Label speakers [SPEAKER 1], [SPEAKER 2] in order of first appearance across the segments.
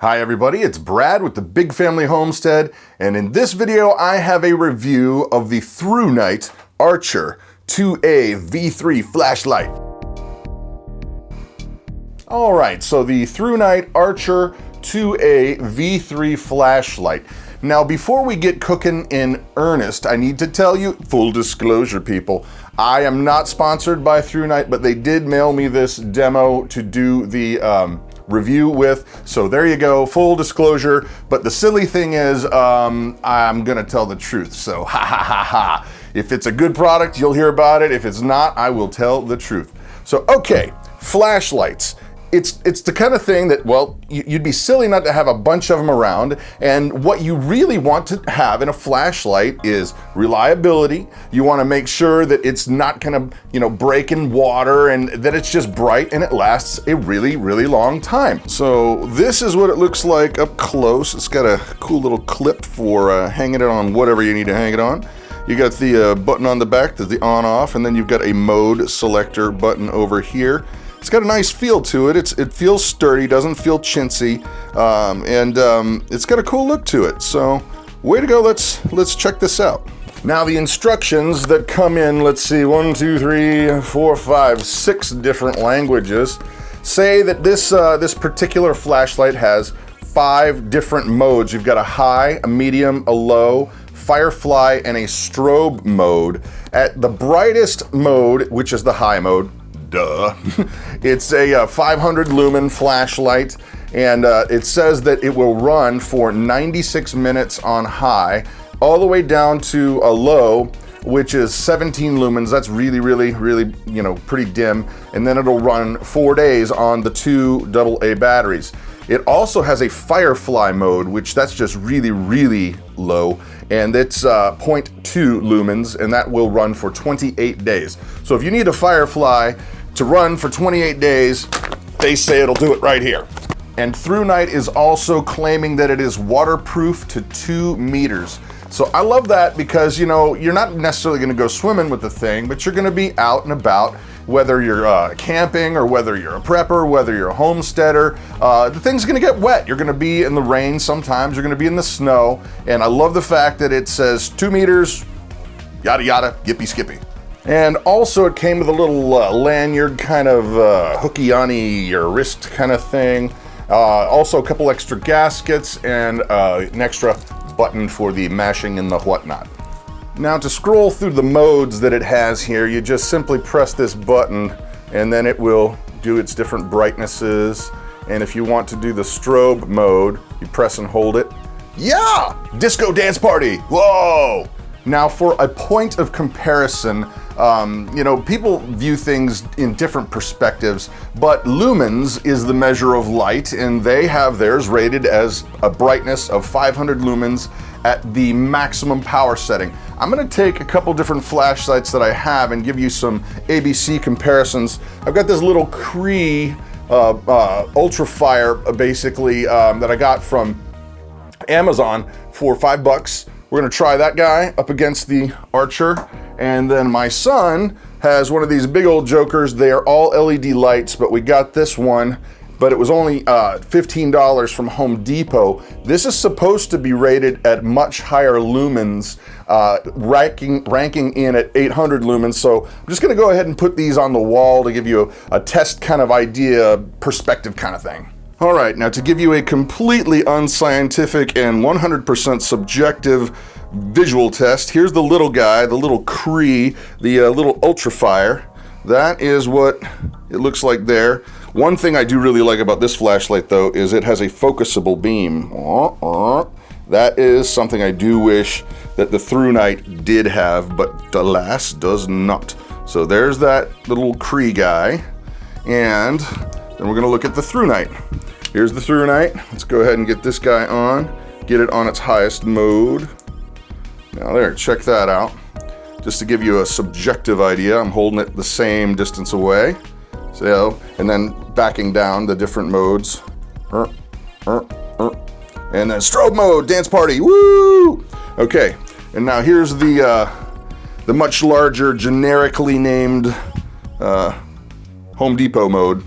[SPEAKER 1] Hi everybody, it's Brad with the Big Family Homestead, and in this video I have a review of the Thrunite Archer 2A V3 flashlight. Alright, so the Thrunite Archer 2A V3 flashlight. Now before we get cooking in earnest, I need to tell you, full disclosure people, I am not sponsored by Thrunite, but they did mail me this demo to do the review with, so there you go, full disclosure. But the silly thing is, I'm gonna tell the truth, so ha ha ha ha. If it's a good product, you'll hear about it. If it's not, I will tell the truth. So okay, flashlights. It's the kind of thing that, well, you'd be silly not to have a bunch of them around, and what you really want to have in a flashlight is reliability. You want to make sure that it's not gonna, break in water, and that it's just bright and it lasts a really, really long time. So this is what it looks like up close. It's got a cool little clip for hanging it on whatever you need to hang it on. You got the button on the back, there's the on-off, and then you've got a mode selector button over here. It's got a nice feel to it. It feels sturdy, doesn't feel chintzy, and it's got a cool look to it. So, way to go. Let's check this out. Now the instructions that come in, let's see, 1, 2, 3, 4, 5, 6 different languages, say that this particular flashlight has 5 different modes. You've got a high, a medium, a low, firefly, and a strobe mode. At the brightest mode, which is the high mode, duh. It's a 500 lumen flashlight, and it says that it will run for 96 minutes on high, all the way down to a low, which is 17 lumens. That's really, really, really, pretty dim. And then it'll run 4 days on the 2 AA batteries. It also has a firefly mode, which that's just really, really low, and it's 0.2 lumens, and that will run for 28 days. So if you need a firefly to run for 28 days, they say it'll do it right here. And Thrunite is also claiming that it is waterproof to 2 meters. So I love that because, you're not necessarily gonna go swimming with the thing, but you're gonna be out and about, whether you're camping or whether you're a prepper, whether you're a homesteader. The thing's gonna get wet. You're gonna be in the rain sometimes, you're gonna be in the snow, and I love the fact that it says 2 meters, yada yada, yippee skippy. And also it came with a little lanyard, kind of hooky-onny your wrist kind of thing. Also a couple extra gaskets and an extra button for the mashing and the whatnot. Now to scroll through the modes that it has here, you just simply press this button and then it will do its different brightnesses. And if you want to do the strobe mode, you press and hold it. Yeah! Disco dance party! Whoa! Now for a point of comparison, people view things in different perspectives, but lumens is the measure of light, and they have theirs rated as a brightness of 500 lumens at the maximum power setting. I'm gonna take a couple different flashlights that I have and give you some ABC comparisons. I've got this little Cree Ultrafire, basically, that I got from Amazon for $5. We're gonna try that guy up against the Archer. And then my son has one of these big old jokers. They are all LED lights, but we got this one, but it was only $15 from Home Depot. This is supposed to be rated at much higher lumens, ranking in at 800 lumens. So I'm just gonna go ahead and put these on the wall to give you a test kind of idea, perspective kind of thing. All right, now to give you a completely unscientific and 100% subjective visual test, here's the little guy, the little Cree, the little Ultrafire. That is what it looks like there. One thing I do really like about this flashlight though is it has a focusable beam. That is something I do wish that the Thrunite did have, but alas does not. So there's that little Cree guy, and then we're gonna look at the Thrunite. Here's the Thrunite. Let's go ahead and get this guy on, get it on its highest mode. Now there, check that out. Just to give you a subjective idea, I'm holding it the same distance away. So, and then backing down the different modes. And then strobe mode, dance party, woo! Okay, and now here's the much larger, generically named Home Depot mode.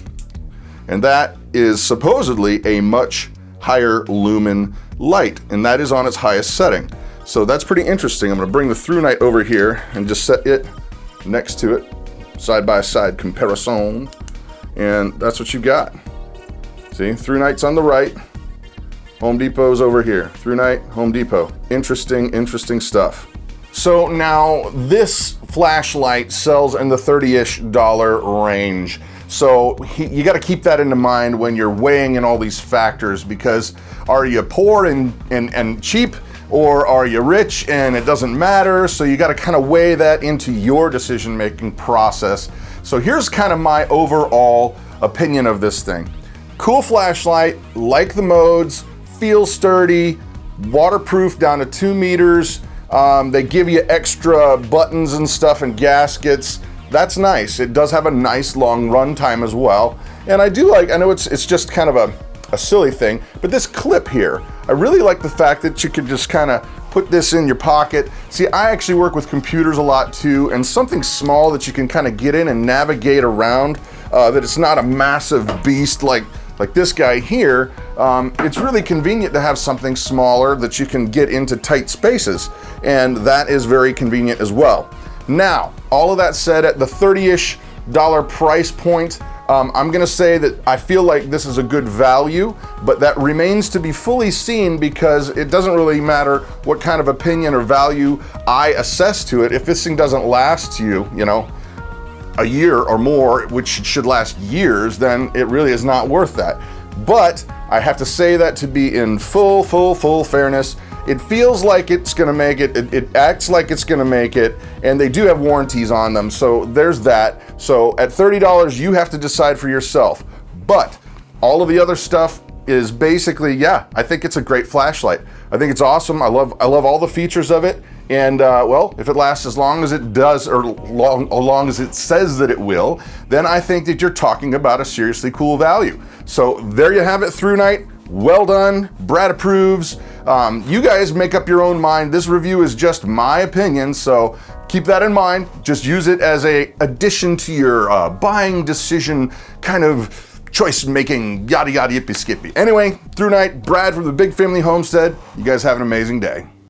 [SPEAKER 1] And that is supposedly a much higher lumen light, and that is on its highest setting. So that's pretty interesting. I'm gonna bring the Thrunite over here and just set it next to it, side by side comparison, and that's what you got. See, Thrunite's on the right, Home Depot's over here. Thrunite, Home Depot. Interesting, interesting stuff. So now this flashlight sells in the $30-ish range. So you got to keep that into mind when you're weighing in all these factors, because are you poor and cheap, or are you rich and it doesn't matter? So you got to kind of weigh that into your decision-making process. So here's kind of my overall opinion of this thing. Cool flashlight, like the modes, feels sturdy, waterproof down to 2 meters. They give you extra buttons and stuff and gaskets. That's nice. It does have a nice long run time as well. And I know it's just kind of a silly thing, but this clip here, I really like the fact that you could just kind of put this in your pocket. See, I actually work with computers a lot too, and something small that you can kind of get in and navigate around, that it's not a massive beast like this guy here. It's really convenient to have something smaller that you can get into tight spaces, and that is very convenient as well. Now, all of that said, at the $30-ish price point, I'm gonna say that I feel like this is a good value, but that remains to be fully seen, because it doesn't really matter what kind of opinion or value I assess to it. If this thing doesn't last you, you know, a year or more, which should last years, then it really is not worth that. But I have to say that to be in full fairness, it feels like it's gonna make it, it acts like it's gonna make it, and they do have warranties on them, so there's that. So at $30, you have to decide for yourself. But all of the other stuff is basically, yeah, I think it's a great flashlight. I think it's awesome. I love all the features of it. And well, if it lasts as long as it does, or long as it says that it will, then I think that you're talking about a seriously cool value. So there you have it, Thrunite. Well done. Brad approves. You guys make up your own mind. This review is just my opinion, so keep that in mind. Just use it as a addition to your buying decision kind of choice making, yada yada yippee skippy. Anyway, Thrunite, Brad from the Big Family Homestead. You guys have an amazing day.